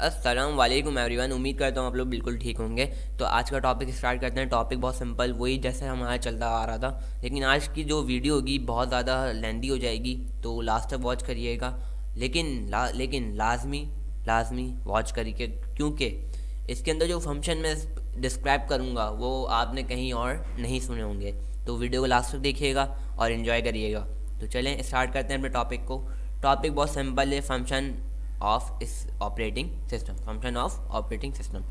अस्सलाम वालेकुम एवरीवन। उम्मीद करता हूँ आप लोग बिल्कुल ठीक होंगे। तो आज का टॉपिक स्टार्ट करते हैं। टॉपिक बहुत सिंपल, वही जैसे हमारा चलता आ रहा था, लेकिन आज की जो वीडियो होगी बहुत ज़्यादा लेंदी हो जाएगी, तो लास्ट तक वॉच करिएगा। लेकिन लाजमी लाजमी वॉच करिए, क्योंकि इसके अंदर जो फंक्शन मैं डिस्क्राइब करूँगा वो आपने कहीं और नहीं सुने होंगे। तो वीडियो को लास्ट तक देखिएगा और इन्जॉय करिएगा। तो चलें स्टार्ट करते हैं अपने टॉपिक को। टॉपिक बहुत सिंपल है, फंक्शन ऑफ इस operating system. Function of operating system.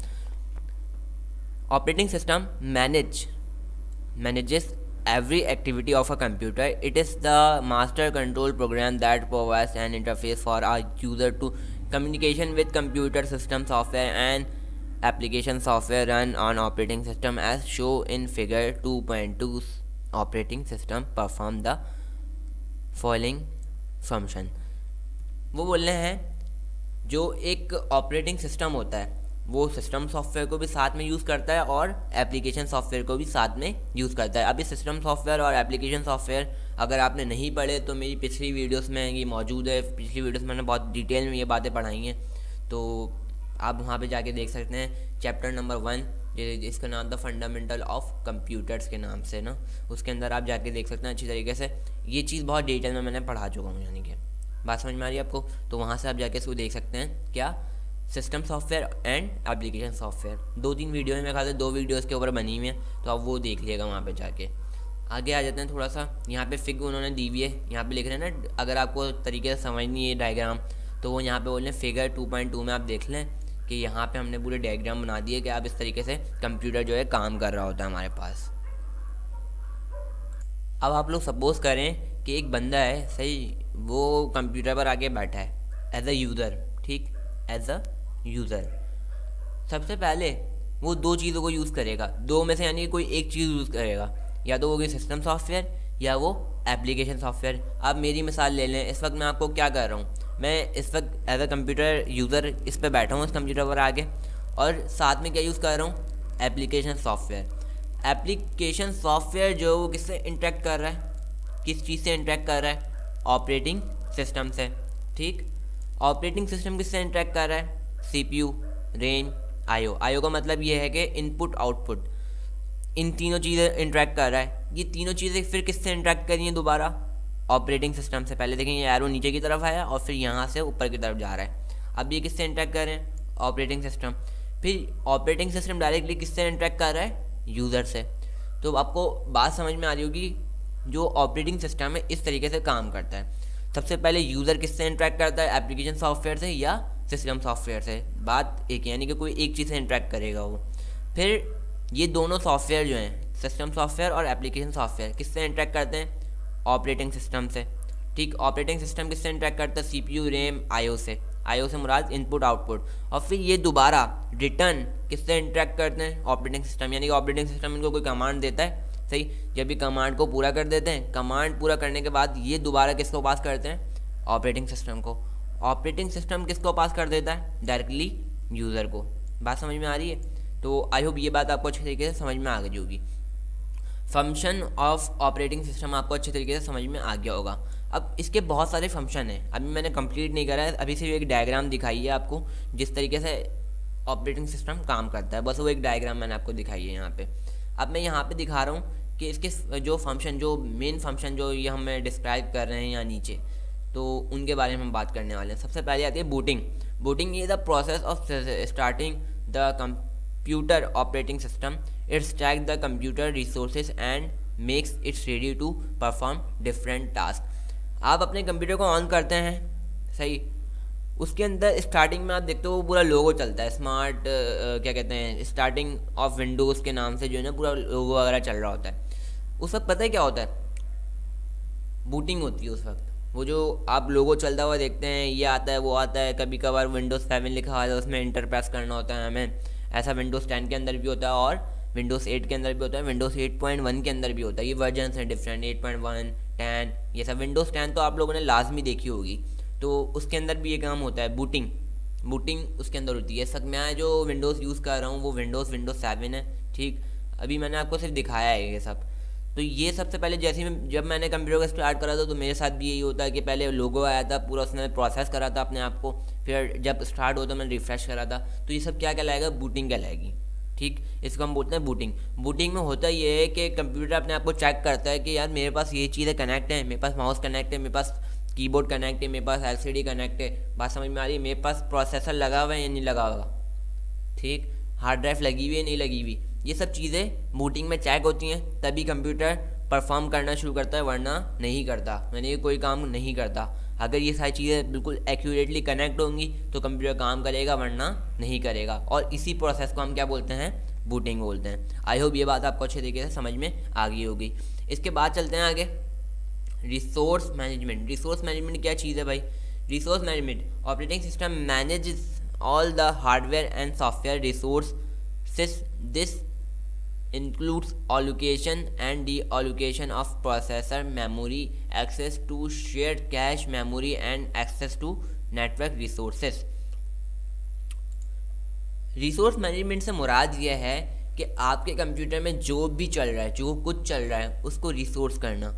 Operating system manages every activity of a computer. It is the master control program that provides an interface for a user to communication with computer system software and application software run on operating system as shown in figure 2.2. Operating system perform the following function. वो बोल रहे हैं जो एक operating system होता है वो system software को भी साथ में यूज़ करता है और एप्लीकेशन सॉफ्टवेयर को भी साथ में यूज़ करता है। अभी सिस्टम सॉफ्टवेयर और एप्लीकेशन सॉफ्टवेयर अगर आपने नहीं पढ़े तो मेरी पिछली वीडियोस में ये मौजूद है। पिछली वीडियोस में मैंने बहुत डिटेल में ये बातें पढ़ाई हैं, तो आप वहाँ पे जाके देख सकते हैं। चैप्टर नंबर 1 जिसका नाम था फंडामेंटल ऑफ कंप्यूटर्स के नाम से ना, उसके अंदर आप जाके देख सकते हैं अच्छी तरीके से। ये चीज़ बहुत डिटेल में मैंने पढ़ा चुका हूँ, यानी कि बात समझ में आ रही है आपको। तो वहाँ से आप जाके इसको देख सकते हैं, क्या system software and application software. 2-3 video में खाते 2 वीडियोस के ऊपर बनी हुई हैं, तो आप वो देख लिएगा वहाँ पे जाके। आगे आ जाते हैं थोड़ा सा। यहाँ पे फिग उन्होंने दी हुई है, यहाँ पे लिख रहे हैं ना, अगर आपको तरीके से समझनी है डायग्राम तो वो यहाँ पे बोल रहे हैं फिगर 2.2 में आप देख लें कि यहाँ पे हमने पूरे डायग्राम बना दिए कि आप इस तरीके से कंप्यूटर जो है काम कर रहा होता है हमारे पास। अब आप लोग सपोज करें कि एक बंदा है, सही, वो कंप्यूटर पर आके बैठा है एज अ यूज़र, ठीक, एज अ यूज़र। सबसे पहले वो 2 चीज़ों को यूज़ करेगा, 2 में से यानी कि कोई एक चीज़ यूज़ करेगा, या तो वो कोई सिस्टम सॉफ्टवेयर या वो एप्लीकेशन सॉफ्टवेयर। आप मेरी मिसाल ले लें, इस वक्त मैं आपको क्या कर रहा हूँ, मैं इस वक्त एज अ कंप्यूटर यूज़र इस पर बैठा हूँ इस कंप्यूटर पर आके, और साथ में क्या यूज़ कर रहा हूँ, एप्लीकेशन सॉफ्टवेयर। एप्लीकेशन सॉफ्टवेयर जो वो किससे इंटरेक्ट कर रहा है, किस चीज़ से इंटरेक्ट कर रहा है, ऑपरेटिंग सिस्टम से, ठीक। ऑपरेटिंग सिस्टम किससे इंटरेक्ट कर रहा है, CPU, रेम, IO का मतलब ये है कि इनपुट आउटपुट, इन तीनों चीज़ें इंटरेक्ट कर रहा है। ये तीनों चीज़ें फिर किससे इंटरेक्ट कर रही हैं दोबारा, ऑपरेटिंग सिस्टम से। पहले देखें ये एरो नीचे की तरफ आया और फिर यहाँ से ऊपर की तरफ जा रहा है। अब ये किससे इंटरेक्ट कर रहे हैं, ऑपरेटिंग सिस्टम। फिर ऑपरेटिंग सिस्टम डायरेक्टली किससे इंटरेक्ट कर रहा है, यूज़र से। तो आपको बात समझ में आ रही होगी, जो ऑपरेटिंग सिस्टम है इस तरीके से काम करता है। सबसे पहले यूज़र किससे इंटरेक्ट करता है, एप्लीकेशन सॉफ्टवेयर से या सिस्टम सॉफ्टवेयर से। बात एक, यानी कि कोई एक चीज़ से इंटरेक्ट करेगा वो। फिर ये दोनों सॉफ्टवेयर जो हैं, सिस्टम सॉफ्टवेयर और एप्लीकेशन सॉफ्टवेयर, किससे इंटरेक्ट करते हैं, ऑपरेटिंग सिस्टम से, ठीक। ऑपरेटिंग सिस्टम किससे इंटरेक्ट करता है, CPU, रेम, IO से। IO से मुराद इनपुट आउटपुट। और फिर ये दोबारा रिटर्न किससे इंटरेक्ट करते हैं, ऑपरेटिंग सिस्टम। यानी कि ऑपरेटिंग सिस्टम इनको कोई कमांड देता है, सही, जब ये कमांड को पूरा कर देते हैं, कमांड पूरा करने के बाद ये दोबारा किसको पास करते हैं, ऑपरेटिंग सिस्टम को। ऑपरेटिंग सिस्टम किसको पास कर देता है, डायरेक्टली यूज़र को। बात समझ में आ रही है। तो आई होप ये बात आपको अच्छे तरीके से समझ में आ गई होगी। फंक्शन ऑफ ऑपरेटिंग सिस्टम आपको अच्छे तरीके से समझ में आ गया होगा। अब इसके बहुत सारे फंक्शन हैं, अभी मैंने कंप्लीट नहीं करा है, अभी सिर्फ एक डायग्राम दिखाई है आपको जिस तरीके से ऑपरेटिंग सिस्टम काम करता है, बस वो एक डायग्राम मैंने आपको दिखाई है यहाँ पे। अब मैं यहाँ पे दिखा रहा हूँ कि इसके जो फंक्शन, जो मेन फंक्शन जो ये हम डिस्क्राइब कर रहे हैं यहाँ नीचे, तो उनके बारे में हम बात करने वाले हैं। सबसे पहले आती है booting. Booting is the process of starting the computer operating system. It's stack the computer resources and makes it's ready to perform different task. आप अपने कंप्यूटर को ऑन करते हैं, सही, उसके अंदर स्टार्टिंग में आप देखते हो वो पूरा लोगो चलता है, स्मार्ट क्या कहते हैं, स्टार्टिंग ऑफ विंडोज़ के नाम से जो है ना पूरा लोगो वगैरह चल रहा होता है। उस वक्त पता है क्या होता है, बूटिंग होती है उस वक्त। वो जो आप लोगो चलता हुआ देखते हैं, ये आता है वो आता है, कभी कभार विंडोज़ 7 लिखा हुआ है उसमें इंटर प्रेस करना होता है हमें, ऐसा विंडोज़ 10 के अंदर भी होता है और विंडोज़ 8 के अंदर भी होता है, विंडोज़ 8.1 के अंदर भी होता है। ये वर्जन हैं डिफरेंट, 8.1, 10, ये सब। विंडोज़ 10 तो आप लोगों ने लाजमी देखी होगी, तो उसके अंदर भी ये काम होता है, बूटिंग उसके अंदर होती है। इस वक्त मैं जो विंडोज़ यूज़ कर रहा हूँ वो विंडोज़ 7 है, ठीक। अभी मैंने आपको सिर्फ दिखाया है ये सब। तो ये सबसे पहले जैसे ही जब मैंने कंप्यूटर को स्टार्ट करा था तो मेरे साथ भी यही होता है कि पहले लोगो आया था, पूरा उसने प्रोसेस करा था अपने आप को, फिर जब स्टार्ट होता मैंने रिफ़्रेश करा था, तो ये सब क्या कहलाएगा, बूटिंग कहलाएगी। ठीक, इसको हम बोलते हैं बूटिंग। बूटिंग में होता ये है कि कंप्यूटर अपने आप को चेक करता है कि यार मेरे पास ये चीज़ें कनेक्ट है, मेरे पास माउस कनेक्ट है, मेरे पास कीबोर्ड कनेक्ट है, मेरे पास LCD कनेक्ट है, बात समझ में आ रही है, मेरे पास प्रोसेसर लगा हुआ है या नहीं लगा हुआ, ठीक, हार्ड ड्राइव लगी हुई है नहीं लगी हुई, ये सब चीज़ें बूटिंग में चेक होती हैं, तभी कंप्यूटर परफॉर्म करना शुरू करता है, वरना नहीं करता, यानी कोई काम नहीं करता। अगर ये सारी चीज़ें बिल्कुल एक्यूरेटली कनेक्ट होंगी तो कंप्यूटर काम करेगा, वरना नहीं करेगा। और इसी प्रोसेस को हम क्या बोलते हैं, बूटिंग बोलते हैं। आई होप ये बात आपको अच्छे तरीके से समझ में आ गई होगी। इसके बाद चलते हैं आगे, रिसोर्स मैनेजमेंट। रिसोर्स मैनेजमेंट क्या चीज़ है भाई? Resource management, operating system manages all the hardware and software resources. This includes allocation and deallocation of processor memory, access to shared cache memory and access to network resources. Resource management से मुराद यह है कि आपके computer में जो भी चल रहा है, जो कुछ चल रहा है, उसको रिसोर्स करना,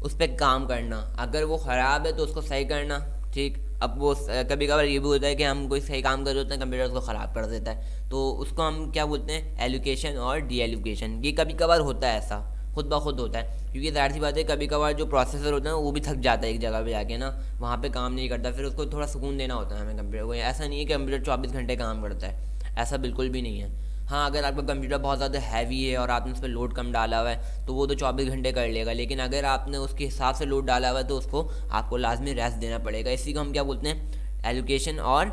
उस पर काम करना। अगर वो ख़राब है तो उसको सही करना, ठीक। अब वो कभी कभार ये भी होता है कि हम कोई सही काम कर रहे होते हैं, कंप्यूटर उसको ख़राब कर देता है, तो उसको हम क्या बोलते हैं, एलोकेशन और डी एलोकेशन। ये कभी कभार होता है, ऐसा खुद ब खुद होता है, क्योंकि ज़ाहिर सी बात है कभी कभार जो प्रोसेसर होता है वो भी थक जाता है एक जगह पे जाके ना, वहाँ पे काम नहीं करता, फिर उसको थोड़ा सुकून देना होता है हमें कंप्यूटर को। ऐसा नहीं है कि कंप्यूटर 24 घंटे काम करता है, ऐसा बिल्कुल भी नहीं है। हाँ, अगर आपका कंप्यूटर बहुत ज़्यादा हैवी है और आपने उस पर लोड कम डाला हुआ है तो वो तो 24 घंटे कर लेगा, लेकिन अगर आपने उसके हिसाब से लोड डाला हुआ है तो उसको आपको लाजमी रेस्ट देना पड़ेगा। इसी को हम क्या बोलते हैं, एलोकेशन और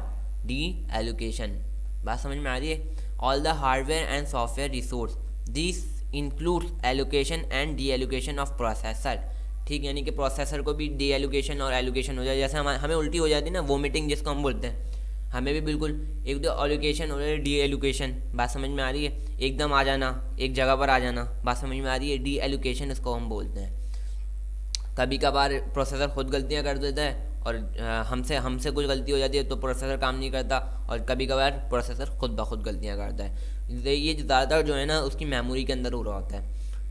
डी एलोकेशन। बात समझ में आ रही है? All the hardware and software resource, this includes allocation and D allocation of processor. ठीक, यानी कि प्रोसेसर को भी डी एलोकेशन और एलोकेशन हो जाए। जैसे हमें उल्टी हो जाती है ना, वोमिटिंग जिसको हम बोलते हैं, हमें भी बिल्कुल एक तो एलोकेशन और डी एलोकेशन। बात समझ में आ रही है? एकदम आ जाना, एक जगह पर आ जाना, बात समझ में आ रही है? डी एलोकेशन इसको हम बोलते हैं। कभी कभार प्रोसेसर खुद गलतियां कर देता है और हमसे कुछ गलती हो जाती है तो प्रोसेसर काम नहीं करता, और कभी कभार प्रोसेसर खुद ब खुद गलतियां करता है। ये ज़्यादातर जो है ना उसकी मेमोरी के अंदर हो रहा होता है।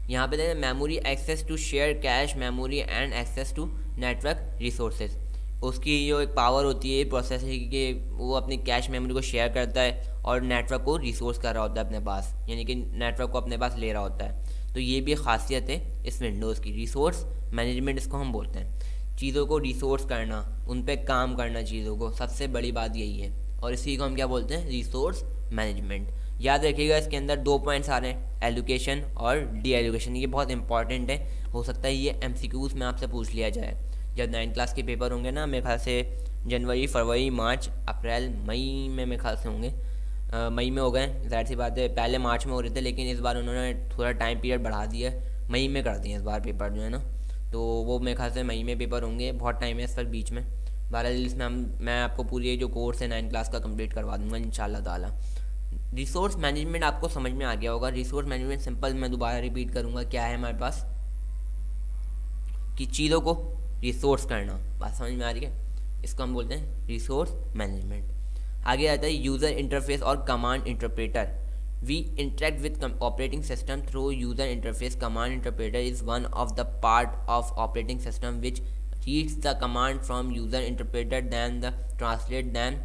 यहाँ पे देखें, memory access to share cache memory and access to network resources. उसकी जो एक पावर होती है प्रोसेसर की, वो अपनी कैश मेमोरी को शेयर करता है और नेटवर्क को रिसोर्स कर रहा होता है अपने पास, यानी कि नेटवर्क को अपने पास ले रहा होता है। तो ये भी खासियत है इस विंडोज़ की। रिसोर्स मैनेजमेंट इसको हम बोलते हैं, चीज़ों को रिसोर्स करना, उन पे काम करना चीज़ों को, सबसे बड़ी बात यही है। और इसी को हम क्या बोलते हैं, रिसोर्स मैनेजमेंट। याद रखिएगा इसके अंदर 2 पॉइंट्स आ रहे हैं, एलोकेशन और डी एलोकेशन। ये बहुत इंपॉर्टेंट है, हो सकता है ये MCQs में आपसे पूछ लिया जाए जब 9th क्लास के पेपर होंगे ना, मेरे ख्याल से जनवरी, फरवरी, मार्च, अप्रैल, मई में मेरे ख्याल से होंगे। मई में हो गए, ज़ाहिर सी बात है, पहले मार्च में हो रहे थे लेकिन इस बार उन्होंने थोड़ा टाइम पीरियड बढ़ा दिया, मई में कर दिए इस बार पेपर जो है ना, तो वो मेरे ख्याल से मई में पेपर होंगे। बहुत टाइम है इस पर बीच में। बहरहाल इसमें मैं आपको पूरी ये जो कोर्स है 9th क्लास का कंप्लीट करवा दूंगा इंशाल्लाह ताला। रिसोर्स मैनेजमेंट आपको समझ में आ गया होगा। रिसोर्स मैनेजमेंट सिंपल, मैं दोबारा रिपीट करूँगा, क्या है हमारे पास कि चीज़ों को रिसोर्स करना। बात समझ में आ रही है? इसको हम बोलते हैं रिसोर्स मैनेजमेंट। आगे आता है यूज़र इंटरफेस और command interpreter. We interact with operating system through user interface. Command interpreter is one of the part of operating system which reads the command from user interpreter, then translate them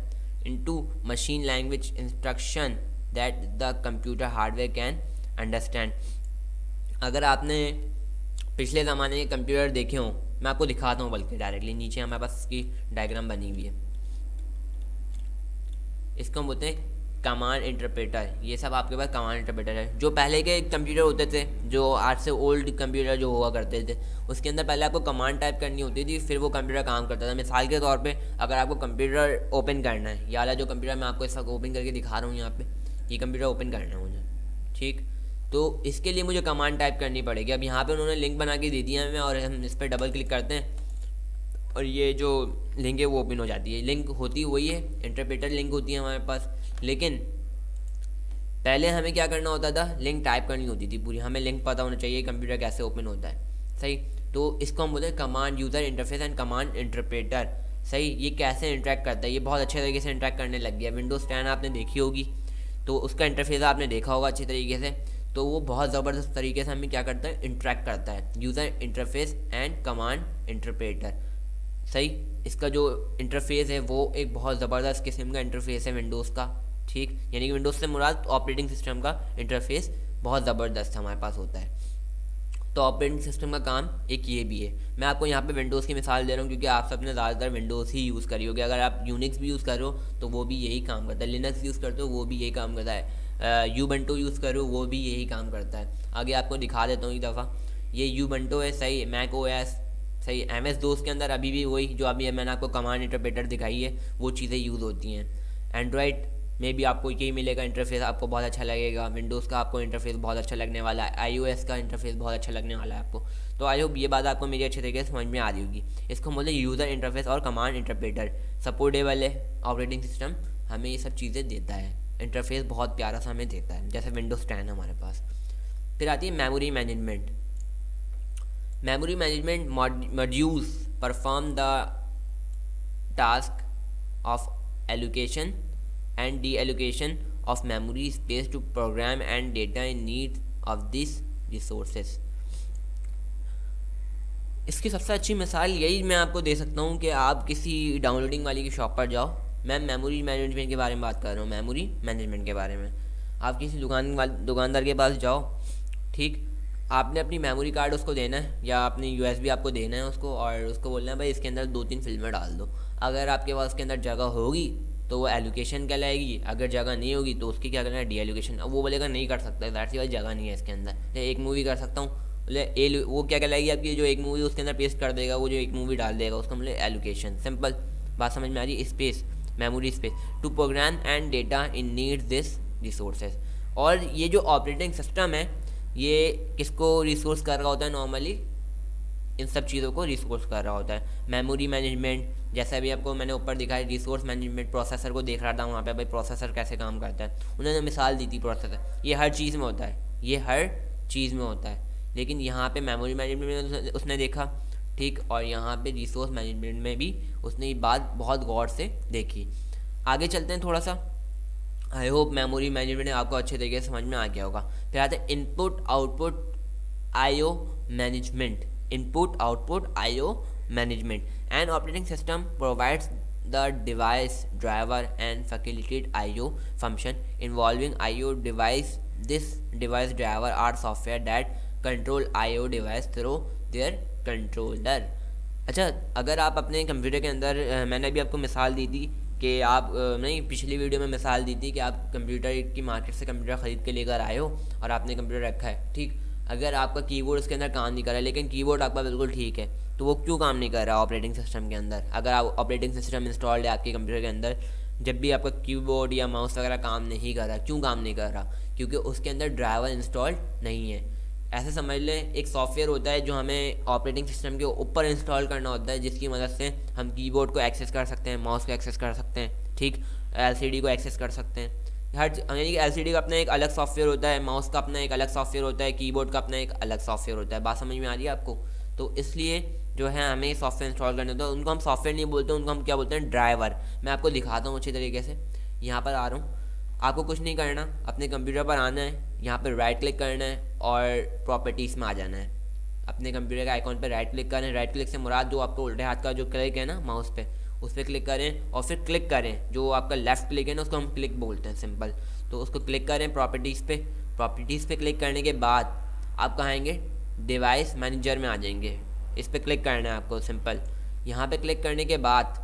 into machine language instruction that the computer hardware can understand। अगर आपने पिछले ज़माने के computer देखे हों, मैं आपको दिखाता हूँ बल्कि डायरेक्टली, नीचे हमारे पास इसकी डायग्राम बनी हुई है। इसको हम बोलते हैं कमांड इंटरप्रेटर। ये सब आपके पास कमांड इंटरप्रेटर है। जो पहले के कंप्यूटर होते थे, जो आज से ओल्ड कंप्यूटर जो हुआ करते थे, उसके अंदर पहले आपको कमांड टाइप करनी होती थी, फिर वो कंप्यूटर काम करता था। मिसाल के तौर पे अगर आपको कंप्यूटर ओपन करना है, या जो कंप्यूटर मैं आपको इस वक्त ओपन करके दिखा रहा हूँ यहाँ पे, ये कंप्यूटर ओपन करना है मुझे, ठीक। तो इसके लिए मुझे कमांड टाइप करनी पड़ेगी। अब यहाँ पर उन्होंने लिंक बना के दे दिया हमें, और हम इस पर डबल क्लिक करते हैं और ये जो लिंक है वो ओपन हो जाती है। लिंक होती वही है, इंटरप्रेटर लिंक होती है हमारे पास, लेकिन पहले हमें क्या करना होता था, लिंक टाइप करनी होती थी पूरी। हमें लिंक पता होना चाहिए कंप्यूटर कैसे ओपन होता है, सही। तो इसको हम बोलते हैं command user interface and command interpreter, सही। ये कैसे इंटरेक्ट करता है, ये बहुत अच्छे तरीके से इंटरेक्ट करने लग गया। विंडोज़ 10 आपने देखी होगी तो उसका इंटरफेस आपने देखा होगा अच्छी तरीके से, तो वो बहुत ज़बरदस्त तरीके से हमें क्या करता है, इंटरेक्ट करता है। User interface and command interpreter, सही। इसका जो इंटरफेस है वो एक बहुत ज़बरदस्त किस्म का इंटरफेस है विंडोज़ का, ठीक। यानी कि विंडोज़ से मुराद ऑपरेटिंग सिस्टम का इंटरफेस बहुत ज़बरदस्त हमारे पास होता है। तो ऑपरेटिंग सिस्टम का काम एक ये भी है। मैं आपको यहाँ पे विंडोज़ की मिसाल दे रहा हूँ क्योंकि आप सबने ज़्यादातर विंडोज़ ही यूज़ करी होगी। अगर आप यूनिक्स भी यूज़ करो तो वो भी यही काम करता है, लिनक्स यूज़ करते हो वो भी यही काम करता है, यूबंटू यूज़ करो वो भी यही काम करता है। आगे आपको दिखा देता हूँ एक दफ़ा। ये यूबंटू है, सही। मैक ओएस, सही। MS-DOS के अंदर अभी भी वही जो अभी मैंने आपको कमांड इंटरप्रेटर दिखाई है वो चीज़ें यूज़ होती हैं। एंड्रॉयड में भी आपको यही मिलेगा इंटरफेस, आपको बहुत अच्छा लगेगा। विंडोज़ का आपको इंटरफेस बहुत अच्छा लगने वाला है, iOS का इंटरफेस बहुत अच्छा लगने वाला है आपको। तो आई होप ये बात आपको मेरी अच्छे तरीके से समझ में आ रही होगी। इसको बोलते हैं यूज़र इंटरफेस और कमांड इंटरप्रेटर। सपोर्टेबल है, ऑपरेटिंग सिस्टम हमें ये सब चीज़ें देता है, इंटरफेस बहुत प्यारा सा हमें देता है, जैसे विंडोज़ 10 हमारे पास। फिर आती है memory management. Memory management modules perform the task of allocation and deallocation of memory space to program and data in need of these resources। इसकी सबसे अच्छी मिसाल यही मैं आपको दे सकता हूँ कि आप किसी डाउनलोडिंग वाली की शॉप पर जाओ। मैं मेमोरी मैनेजमेंट के बारे में बात कर रहा हूँ, मेमोरी मैनेजमेंट के बारे में। आप किसी दुकानदार के पास जाओ, ठीक। आपने अपनी मेमोरी कार्ड उसको देना है या अपनी USB आपको देना है उसको, और उसको बोलना है भाई इसके अंदर 2-3 फिल्में डाल दो। अगर आपके पास उसके अंदर जगह होगी तो वो एलोकेशन कहलाएगी, अगर जगह नहीं होगी तो उसकी क्या करना है, डी एलोकेशन। अब वो बोलेगा नहीं कर सकता, ज़ाहिर सी बात जगह नहीं है इसके अंदर, तो एक मूवी कर सकता हूँ, बोले वो क्या कहलाएगी आपकी, जो एक मूवी उसके अंदर पेस्ट कर देगा, वो जो एक मूवी डाल देगा उसका मतलब एलोकेशन। सिंपल बात समझ में आ रही है। Space, memory space to program and data in need this resources. और ये जो ऑपरेटिंग सिस्टम है ये किसको रिसोर्स कर रहा होता है, नॉर्मली इन सब चीज़ों को रिसोर्स कर रहा होता है। मेमोरी मैनेजमेंट, जैसे अभी आपको मैंने ऊपर दिखाया रिसोर्स मैनेजमेंट, प्रोसेसर को देख रहा था वहाँ पे, भाई प्रोसेसर कैसे काम करता है, उन्होंने मिसाल दी थी प्रोसेसर। ये हर चीज़ में होता है, ये हर चीज़ में होता है, लेकिन यहाँ पे मेमोरी मैनेजमेंट में उसने देखा, ठीक। और यहाँ पे रिसोर्स मैनेजमेंट में भी उसने ये बात बहुत गौर से देखी। आगे चलते हैं थोड़ा सा। आई होप मेमोरी मैनेजमेंट आपको अच्छे तरीके से समझ में आ गया होगा। फिर आते हैं input output IO management. Input output IO management. An operating system provides the device driver and facilitated IO function involving IO device. This device driver are software that control IO device through their controller। अच्छा, अगर आप अपने computer के अंदर मैंने अभी आपको मिसाल दी थी कि आप नहीं, पिछली वीडियो में मिसाल दी थी कि आप कंप्यूटर की मार्केट से कंप्यूटर ख़रीद के लेकर आए हो और आपने कंप्यूटर रखा है, ठीक। अगर आपका कीबोर्ड उसके अंदर काम नहीं कर रहा है, लेकिन कीबोर्ड आपका बिल्कुल ठीक है, तो वो क्यों काम नहीं कर रहा ऑपरेटिंग सिस्टम के अंदर? अगर आप ऑपरेटिंग सिस्टम इंस्टॉल्ड है आपके कंप्यूटर के अंदर, जब भी आपका कीबोर्ड या माउस वगैरह काम नहीं कर रहा, क्यों काम नहीं कर रहा? क्योंकि उसके अंदर ड्राइवर इंस्टॉल्ड नहीं है। ऐसे समझ लें एक सॉफ्टवेयर होता है जो हमें ऑपरेटिंग सिस्टम के ऊपर इंस्टॉल करना होता है, जिसकी मदद से हम कीबोर्ड को एक्सेस कर सकते हैं, माउस को एक्सेस कर सकते हैं, ठीक, LCD को एक्सेस कर सकते हैं। हर यानी कि LCD का अपना एक अलग सॉफ्टवेयर होता है, माउस का अपना एक अलग सॉफ्टवेयर होता है, कीबोर्ड का अपना एक अलग सॉफ्टवेयर होता है। बात समझ में आ रही है आपको? तो इसलिए जो है हमें सॉफ्टवेयर इंस्टॉल करने होता है, उनको हम सॉफ्टवेयर नहीं बोलते, उनको हम क्या बोलते हैं, ड्राइवर। मैं आपको दिखाता हूँ अच्छी तरीके से। यहाँ पर आ रहा हूँ, आपको कुछ नहीं करना, अपने कंप्यूटर पर आना है, यहाँ पर राइट क्लिक करना है और प्रॉपर्टीज़ में आ जाना है। अपने कंप्यूटर के आइकॉन पर राइट क्लिक करें। राइट क्लिक से मुराद जो आपको उल्टे हाथ का जो क्लिक है ना माउस पे, उस पर क्लिक करें और फिर क्लिक करें। जो आपका लेफ़्ट क्लिक है ना उसको हम क्लिक बोलते हैं, सिंपल। तो उसको क्लिक करें प्रॉपर्टीज़ पे। प्रॉपर्टीज़ पे क्लिक करने के बाद आप कहाँ आएंगे, डिवाइस मैनेजर में आ जाएंगे। इस पर क्लिक करना है आपको, सिंपल। यहाँ पे क्लिक करने के बाद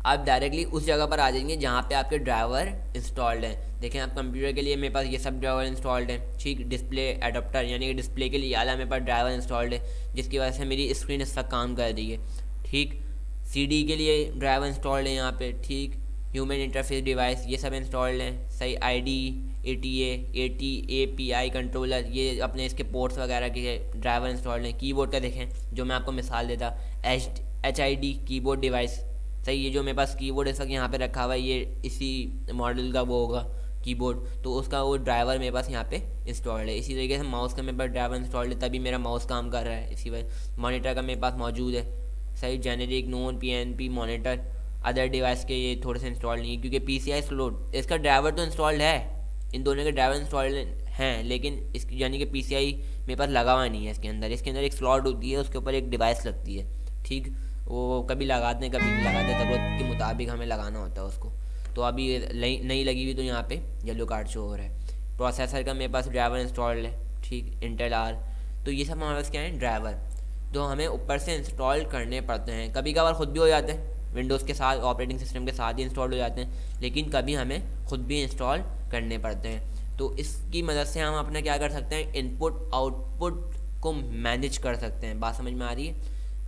आप डायरेक्टली उस जगह पर आ जाएंगे जहाँ पे आपके ड्राइवर इंस्टॉल्ड हैं। देखें आप कंप्यूटर के लिए मेरे पास ये सब ड्राइवर इंस्टॉल्ड हैं, ठीक। डिस्प्ले एडाप्टर यानी कि डिस्प्ले के लिए आला मेरे पास ड्राइवर इंस्टॉल्ड है, जिसकी वजह से मेरी स्क्रीन इस वक्त काम कर रही है, ठीक। CD के लिए ड्राइवर इंस्टॉल्ड है यहाँ पे, ठीक। ह्यूमन इंटरफेस डिवाइस ये सब इंस्टॉल्ड हैं, सही। ID, ATA, API कंट्रोलर, ये अपने इसके पोर्ट्स वगैरह के ड्राइवर इंस्टॉल्ड हैं। कीबोर्ड का देखें, जो मैं आपको मिसाल देता, HID कीबोर्ड डिवाइस, सही। ये जो मेरे पास कीबोर्ड इस वक्त यहाँ पे रखा हुआ है, ये इसी मॉडल का वो होगा कीबोर्ड, तो उसका वो ड्राइवर मेरे पास यहाँ पे इंस्टॉल्ड है। इसी तरीके से माउस का मेरे पास ड्राइवर इंस्टॉल्ड है, तभी मेरा माउस काम कर रहा है। इसी वजह मॉनिटर का मेरे पास मौजूद है, सही। Generic non PNP monitor. Other device के ये थोड़े से इंस्टॉल नहीं है क्योंकि PCI स्लॉट, इसका ड्राइवर तो इंस्टॉल्ड है, इन दोनों के ड्राइवर इंस्टॉल्ड हैं, लेकिन इसकी यानी कि PCI मेरे पास लगा हुआ नहीं है। इसके अंदर एक स्लॉट होती है, उसके ऊपर एक डिवाइस लगती है, ठीक। वो कभी लगाते हैं कभी नहीं लगाते, ज़रूरत के मुताबिक हमें लगाना होता है उसको। तो अभी नहीं लगी हुई तो यहाँ पे येलो कार्ड शो हो रहा है। प्रोसेसर का मेरे पास ड्राइवर इंस्टॉल्ड है, ठीक, इंटेल आर। तो ये सब हमारे पास क्या है, ड्राइवर, जो हमें ऊपर से इंस्टॉल करने पड़ते हैं। कभी कभार खुद भी हो जाते हैं, विंडोज़ के साथ ऑपरेटिंग सिस्टम के साथ ही इंस्टॉल हो जाते हैं, लेकिन कभी हमें खुद भी इंस्टॉल करने पड़ते हैं। तो इसकी मदद से हम अपना क्या कर सकते हैं, इनपुट आउटपुट को मैनेज कर सकते हैं। बात समझ में आ रही है?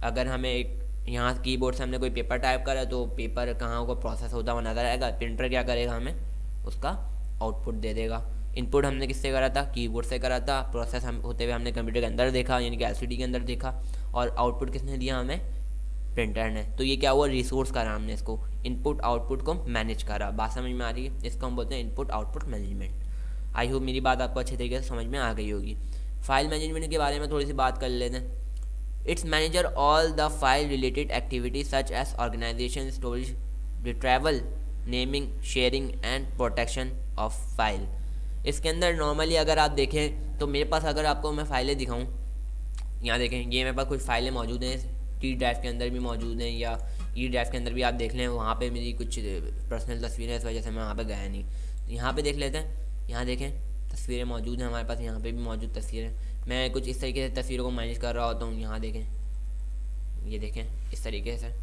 अगर हमें एक यहाँ कीबोर्ड से हमने कोई पेपर टाइप करा तो पेपर कहाँ को प्रोसेस होता हुआ नजर आएगा, प्रिंटर क्या करेगा, हमें उसका आउटपुट दे देगा। इनपुट हमने किससे करा था, कीबोर्ड से करा था। प्रोसेस हम होते हुए हमने कंप्यूटर के अंदर देखा, यानी कि एलसीडी के अंदर देखा, और आउटपुट किसने दिया, हमें प्रिंटर ने। तो ये क्या हुआ, रिसोर्स करा हमने, इसको इनपुट आउटपुट को मैनेज करा। बात समझ में आ रही है? इसको हम बोलते हैं input output management. I hope मेरी बात आपको अच्छे तरीके से समझ में आ गई होगी। फाइल मैनेजमेंट के बारे में थोड़ी सी बात कर लेते हैं। It's manager all the file related activities such as organization, storage, retrieval, naming, sharing and protection of file. इसके अंदर नॉर्मली अगर आप देखें तो मेरे पास, अगर आपको मैं फाइलें दिखाऊं, यहाँ देखें, ये मेरे पास कुछ फाइलें मौजूद हैं, टी ड्राइव के अंदर भी मौजूद हैं, या ई ड्राइव के अंदर भी आप देख लें। वहाँ पे मेरी कुछ पर्सनल तस्वीरें हैं, इस वजह से मैं वहाँ पे गया नहीं। यहाँ पे देख लेते हैं, यहाँ देखें तस्वीरें मौजूद हैं हमारे पास, यहाँ पे भी मौजूद तस्वीरें। मैं कुछ इस तरीके से तस्वीरों को मैनेज कर रहा होता हूँ। यहाँ देखें, ये देखें इस तरीके से,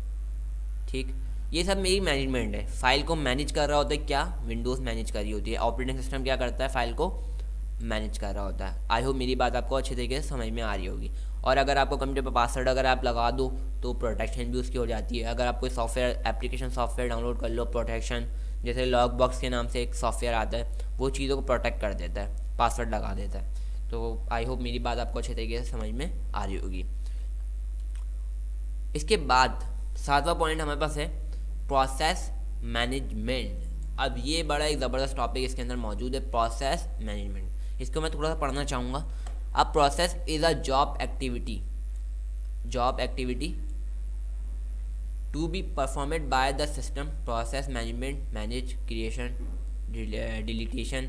ठीक, ये सब मेरी मैनेजमेंट है। फाइल को मैनेज कर रहा होता है क्या, विंडोज़ मैनेज कर रही होती है। ऑपरेटिंग सिस्टम क्या करता है, फाइल को मैनेज कर रहा होता है। आई होप मेरी बात आपको अच्छे तरीके से समझ में आ रही होगी। और अगर आपको कंप्यूटर पर पासवर्ड अगर आप लगा दो तो प्रोटेक्शन भी उसकी हो जाती है। अगर आप कोई सॉफ्टवेयर एप्लीकेशन सॉफ्टवेयर डाउनलोड कर लो, प्रोटेक्शन, जैसे लॉक बॉक्स के नाम से एक सॉफ्टवेयर आता है, वो चीज़ों को प्रोटेक्ट कर देता है, पासवर्ड लगा देता है। तो आई होप मेरी बात आपको अच्छे तरीके से समझ में आ रही होगी। इसके बाद 7वां पॉइंट हमारे पास है प्रोसेस मैनेजमेंट। अब ये बड़ा एक ज़बरदस्त टॉपिक इसके अंदर मौजूद है, प्रोसेस मैनेजमेंट। इसको मैं थोड़ा सा पढ़ना चाहूँगा। अब process is a job activity to be performed by the system. Process management manage creation, deletion,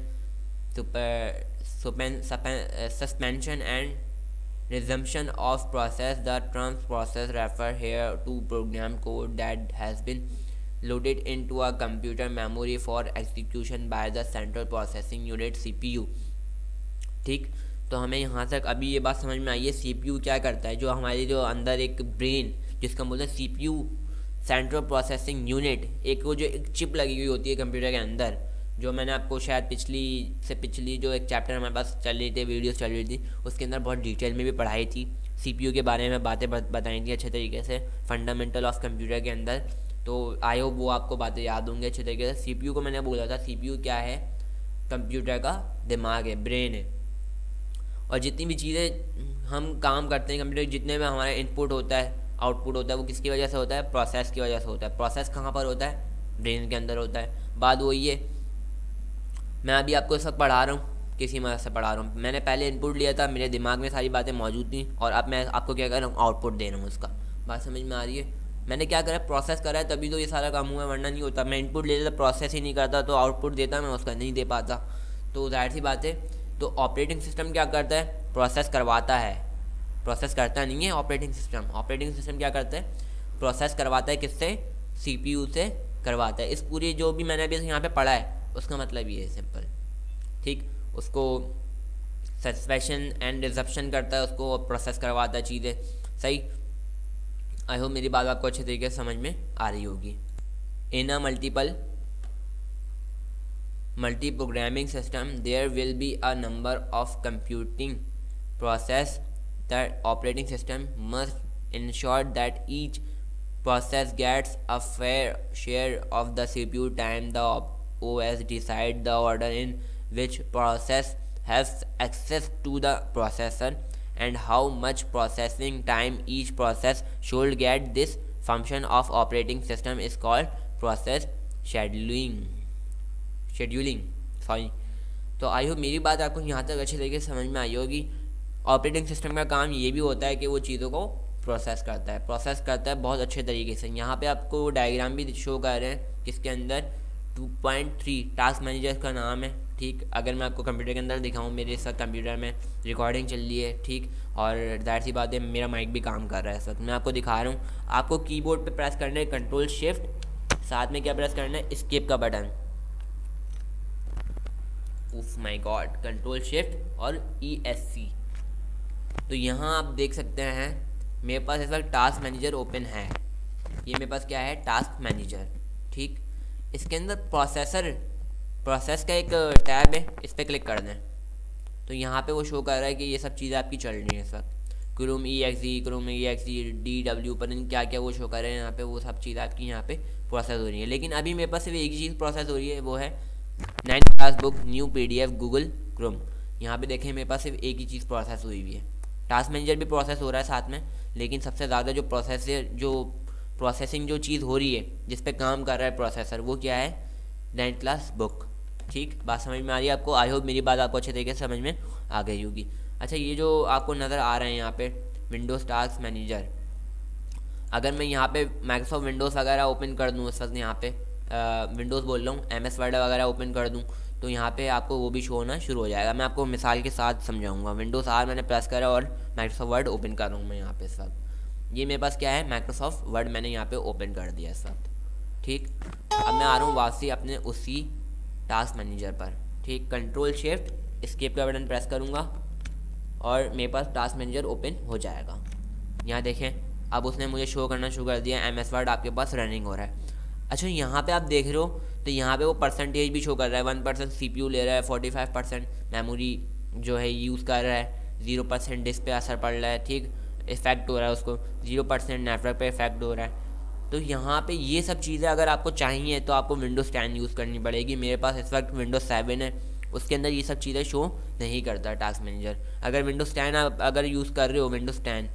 suspension and resumption of process. The term process refer here to program code that has been loaded into a computer memory for execution by the central processing unit CPU। ठीक, तो हमें यहाँ तक अभी ये बात समझ में आई है। CPU क्या करता है, जो हमारे जो अंदर एक ब्रेन, जिसका बोलते हैं CPU सेंट्रल प्रोसेसिंग यूनिट, एक वो जो एक चिप लगी हुई होती है कंप्यूटर के अंदर, जो मैंने आपको शायद पिछली जो एक चैप्टर हमारे पास चल रही थी, वीडियोस चल रही थी, उसके अंदर बहुत डिटेल में भी पढ़ाई थी, CPU के बारे में बातें बताई थी अच्छे तरीके से, फंडामेंटल ऑफ कंप्यूटर के अंदर। तो आई होप वो आपको बातें याद होंगी अच्छे तरीके से। CPU को मैंने बोला था, CPU क्या है, कंप्यूटर का दिमाग है, ब्रेन है। और जितनी भी चीज़ें हम काम करते हैं कंप्यूटर, जितने में हमारा इनपुट होता है, आउटपुट होता है, वो किसकी वजह से होता है, प्रोसेस की वजह से होता है। प्रोसेस कहाँ पर होता है, ब्रेन के अंदर होता है। बात वही है, मैं अभी आपको इस वक्त पढ़ा रहा हूँ, किसी मदद से पढ़ा रहा हूँ। मैंने पहले इनपुट लिया था, मेरे दिमाग में सारी बातें मौजूद थी, और अब मैं आपको क्या कर रहा हूँ, आउटपुट दे रहा हूँ उसका। बात समझ में आ रही है? मैंने क्या करा, प्रोसेस करा है, तभी तो ये सारा काम हुआ, वरना नहीं होता। मैं इनपुट ले लेता, प्रोसेस ही नहीं करता, तो आउटपुट देता मैं उसका नहीं दे पाता। तो जाहिर सी बात है। तो ऑपरेटिंग सिस्टम क्या करता है, प्रोसेस करवाता है, प्रोसेस करता नहीं है ऑपरेटिंग सिस्टम। ऑपरेटिंग सिस्टम क्या करता है, प्रोसेस करवाता है, किससे, CPU से करवाता है। इस पूरी जो भी मैंने अभी यहाँ पे पढ़ा है, उसका मतलब ये है सिंपल, ठीक, उसको सस्पेंशन एंड रिजप्शन करता है, उसको प्रोसेस करवाता है चीज़ें, सही। आई होप मेरी बात आपको अच्छे तरीके से समझ में आ रही होगी। इन अ multi programming system there will be a number of computing process. The operating system must ensure that each process gets a fair share of the CPU time. The OS decide the order in which process has access to the processor and how much processing time each process should get. This function of operating system is called process scheduling। Sorry. तो I hope मेरी बात आपको यहाँ तक अच्छे तरीके से समझ में आई होगी। ऑपरेटिंग सिस्टम का काम ये भी होता है कि वो चीज़ों को प्रोसेस करता है बहुत अच्छे तरीके से। यहाँ पे आपको डायग्राम भी शो कर रहे हैं, किसके अंदर 2.3 टास्क मैनेजर का नाम है, ठीक, अगर मैं आपको कंप्यूटर के अंदर दिखाऊं, मेरे इस वक्त कंप्यूटर में रिकॉर्डिंग चल रही है, ठीक, और जाहिर सी बात है मेरा माइक भी काम कर रहा है इस वक्त। मैं आपको दिखा रहा हूँ, आपको कीबोर्ड पे प्रेस करना है कंट्रोल शिफ्ट, साथ में क्या प्रेस करना है, एस्केप का बटन, उफ माय गॉड, कंट्रोल शिफ्ट और ESC। तो यहाँ आप देख सकते हैं मेरे पास इस वक्त टास्क मैनेजर ओपन है। ये मेरे पास क्या है, टास्क मैनेजर, ठीक। इसके अंदर प्रोसेस का एक टैब है, इस पर क्लिक कर दें तो यहाँ पे वो शो कर रहा है कि ये सब चीज़ें आपकी चल रही हैं इस वक्त। क्रोम EXE DW पर क्या क्या वो शो कर रहे हैं यहाँ पे, वो सब चीज़ें आपकी यहाँ पे प्रोसेस हो रही है। लेकिन अभी मेरे पास सिर्फ एक ही चीज़ प्रोसेस हो रही है, वो है 9th class book new PDF Google Chrome. यहाँ पे देखें मेरे पास सिर्फ एक ही चीज़ प्रोसेस हुई हुई है। टास्क मैनेजर भी प्रोसेस हो रहा है साथ में, लेकिन सबसे ज़्यादा जो प्रोसेसिंग जो चीज़ हो रही है, जिस पे काम कर रहा है प्रोसेसर, वो क्या है, 9th क्लास बुक। ठीक, बात समझ में आ रही है आपको? आई होप मेरी बात आपको अच्छे तरीके से समझ में आ गई होगी। अच्छा, ये जो आपको नज़र आ रहे हैं यहाँ पे विंडोज़ टास्क मैनेजर, अगर मैं यहाँ पे माइक्रोसॉफ्ट विंडोज़ वगैरह ओपन कर दूँ, इस वक्त यहाँ पे विंडोज़ बोल रहा हूँ, MS वर्ड वगैरह ओपन कर दूँ तो यहाँ पे आपको वो भी शो होना शुरू हो जाएगा। मैं आपको मिसाल के साथ समझाऊंगा। विंडोज़ R मैंने प्रेस करा और माइक्रोसॉफ्ट वर्ड ओपन कर रहा हूँ मैं यहाँ पे इस वक्त। ये मेरे पास क्या है, माइक्रोसॉफ्ट वर्ड मैंने यहाँ पे ओपन कर दिया इस वक्त। ठीक, अब मैं आ रहा हूँ वापसी अपने उसी टास्क मैनेजर पर। ठीक, कंट्रोल शिफ्ट एस्केप का बटन प्रेस करूँगा और मेरे पास टास्क मैनेजर ओपन हो जाएगा। यहाँ देखें, अब उसने मुझे शो करना शुरू कर दिया, MS वर्ड आपके पास रनिंग हो रहा है। अच्छा, यहाँ पे आप देख रहे हो तो यहाँ पे वो परसेंटेज भी शो कर रहा है। 1% CPU ले रहा है, 45% मेमोरी जो है यूज़ कर रहा है, 0% डिस्क पे असर पड़ रहा है। ठीक, इफेक्ट हो रहा है उसको, 0% नेटवर्क पे इफेक्ट हो रहा है। तो यहाँ पे ये सब चीज़ें अगर आपको चाहिए तो आपको विंडोज़ 10 यूज़ करनी पड़ेगी। मेरे पास इस वक्त विंडोज़ 7 है, उसके अंदर ये सब चीज़ें शो नहीं करता टास्क मैनेजर। अगर विंडोज़ 10 आप अगर यूज़ कर रहे हो, विंडोज़ 10,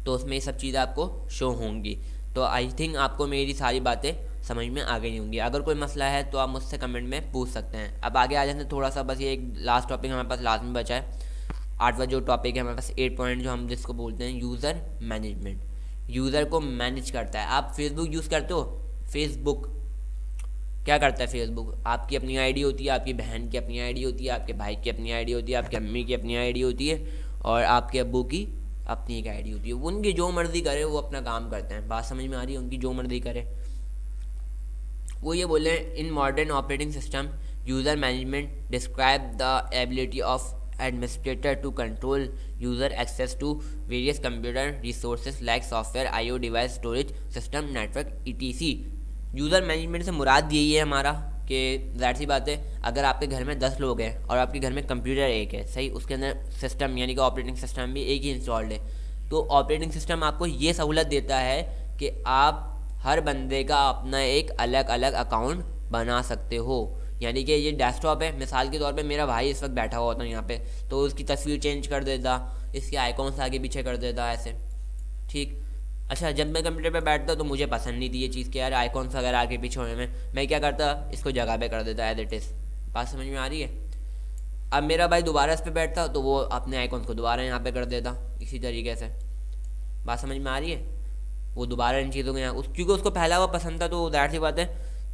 तो उसमें ये सब चीज़ें आपको शो होंगी। तो आई थिंक आपको मेरी सारी बातें समझ में आ गई होंगी। अगर कोई मसला है तो आप मुझसे कमेंट में पूछ सकते हैं। अब आगे आ जाते हैं थोड़ा सा, बस ये एक लास्ट टॉपिक हमारे पास लाजमी बचा है। 8वां जो टॉपिक है हमारे पास 8 पॉइंट, जो हम जिसको बोलते हैं यूज़र मैनेजमेंट। यूज़र को मैनेज करता है। आप फेसबुक यूज़ करते हो, फेसबुक क्या करता है? फेसबुक आपकी अपनी आईडी होती है, आपकी बहन की अपनी आईडी होती है, आपके भाई की अपनी आईडी होती है, आपकी अम्मी की अपनी आईडी होती है और आपके अब्बू की अपनी एक आईडी होती है। उनकी जो मर्ज़ी करे वो अपना काम करते हैं। बात समझ में आ रही है? उनकी जो मर्ज़ी करे। वो ये बोले, in modern operating system user management describe the ability of administrator to control user access to various computer resources like software, IO device, storage system, network, ETC। User management से मुराद यही है हमारा कि जाहिर सी बात है, अगर आपके घर में 10 लोग हैं और आपके घर में कंप्यूटर एक है, सही, उसके अंदर सिस्टम यानी कि ऑपरेटिंग सिस्टम भी एक ही इंस्टॉल्ड है, तो ऑपरेटिंग सिस्टम आपको ये सहूलत देता है कि आप हर बंदे का अपना एक अलग अलग अकाउंट बना सकते हो। यानी कि ये डेस्कटॉप है, मिसाल के तौर पे मेरा भाई इस वक्त बैठा हुआ होता है यहाँ पे, तो उसकी तस्वीर चेंज कर देता, इसके आइकॉन्स आगे पीछे कर देता ऐसे। ठीक, अच्छा, जब मैं कंप्यूटर पे बैठता तो मुझे पसंद नहीं थी ये चीज़ कि यार आइकॉन्स वगैरह आगे पीछे होने में, मैं क्या करता, इसको जगह पे कर देता एज इट इज़। बात समझ में आ रही है? अब मेरा भाई दोबारा इस पर बैठता तो वो अपने आइकॉन्स को दोबारा यहाँ पे कर देता, इसी तरीके से। बात समझ में आ रही है? वो दोबारा इन चीज़ों को यहाँ क्योंकि उसको पहला हुआ पसंद था, तो जाहिर सी बात है,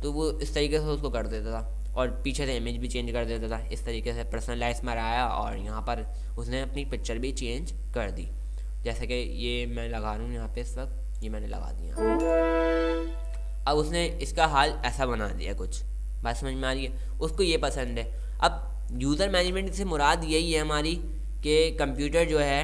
तो वो इस तरीके से उसको कर देता था और पीछे से इमेज भी चेंज कर देता था। इस तरीके से पर्सनलाइज में आया और यहाँ पर उसने अपनी पिक्चर भी चेंज कर दी। जैसे कि ये मैं लगा रहा हूँ यहाँ पे इस वक्त, ये मैंने लगा दिया। अब उसने इसका हाल ऐसा बना दिया कुछ। बात समझ में आ रही है? उसको ये पसंद है। अब यूज़र मैनेजमेंट से मुराद यही है हमारी कि कंप्यूटर जो है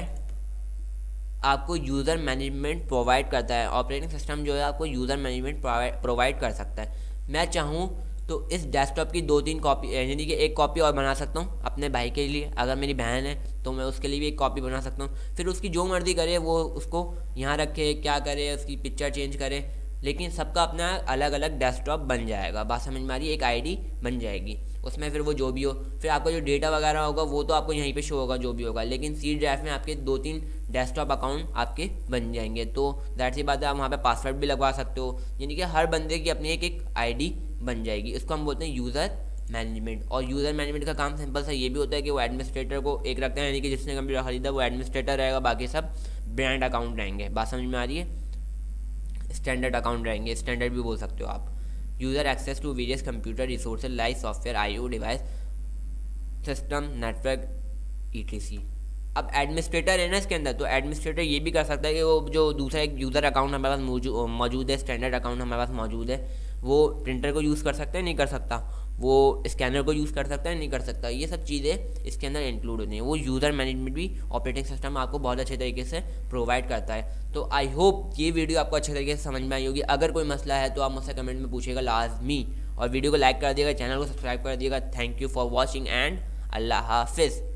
आपको यूज़र मैनेजमेंट प्रोवाइड करता है। ऑपरेटिंग सिस्टम जो है आपको यूज़र मैनेजमेंट प्रोवाइड कर सकता है। मैं चाहूँ तो इस डेस्कटॉप की 2-3 कॉपी, यानी कि एक कॉपी और बना सकता हूँ अपने भाई के लिए। अगर मेरी बहन है तो मैं उसके लिए भी एक कॉपी बना सकता हूँ। फिर उसकी जो मर्ज़ी करे वो उसको यहाँ रखे, क्या करे, उसकी पिक्चर चेंज करे, लेकिन सबका अपना अलग अलग डेस्कटॉप बन जाएगा। बात समझ में आ रही है? एक आईडी बन जाएगी, उसमें फिर वो जो भी हो, फिर आपका जो डेटा वगैरह होगा वो तो आपको यहीं पे शो होगा जो भी होगा, लेकिन सी ड्राइव में आपके 2-3 डेस्कटॉप अकाउंट आपके बन जाएंगे। तो दैट सी बात है, आप वहाँ पे पासवर्ड भी लगवा सकते हो, यानी कि हर बंदे की अपनी एक आईडी बन जाएगी। इसको हम बोलते हैं यूज़र मैनेजमेंट। और यूज़र मैनेजमेंट का काम सिंपल सा ये भी होता है कि वो एडमिनिस्ट्रेटर को एक रखते हैं, यानी कि जिसने कंप्यूटर खरीदा वो एडमिनिस्ट्रेटर रहेगा, बाकी सब ब्रांड अकाउंट रहेंगे। बात समझ में आ रही है? स्टैंडर्ड अकाउंट रहेंगे, स्टैंडर्ड भी बोल सकते हो आप। User access to various computer resources like software, IO device system, network, ETC। अब एडमिनिस्ट्रेटर है ना इसके अंदर, तो एडमिनिस्ट्रेटर ये भी कर सकता है कि वो जो दूसरा एक यूज़र अकाउंट हमारे पास मौजूद है, स्टैंडर्ड अकाउंट हमारे पास मौजूद है, वो प्रिंटर को यूज़ कर सकता है, नहीं कर सकता, वो स्कैनर को यूज़ कर सकता है, नहीं कर सकता। ये सब चीज़ें इसके अंदर इंक्लूड होती हैं। वो यूज़र मैनेजमेंट भी ऑपरेटिंग सिस्टम आपको बहुत अच्छे तरीके से प्रोवाइड करता है। तो आई होप ये वीडियो आपको अच्छे तरीके से समझ में आई होगी। अगर कोई मसला है तो आप मुझसे कमेंट में पूछिएगा लाजमी, और वीडियो को लाइक कर दिएगा, चैनल को सब्सक्राइब कर दिएगा। Thank you for watching and अल्लाह हाफिज़।